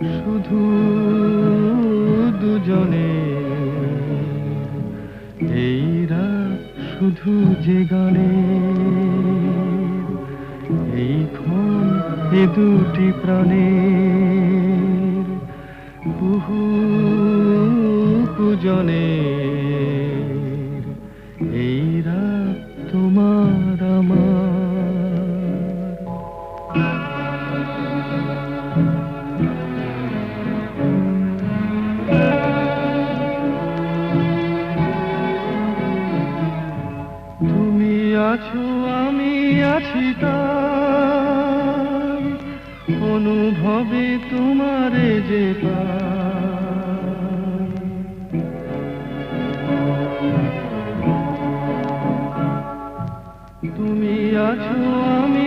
শুধু দুজনে এই রাত শুধু যে গানে এই ক্ষণ এ দুটি প্রাণের বহু পূজনের এই রাত তোমার আমার। তুমি আছো আমি আছি তাই অনুভবে তোমারে যে পাই। তুমি আছো আমি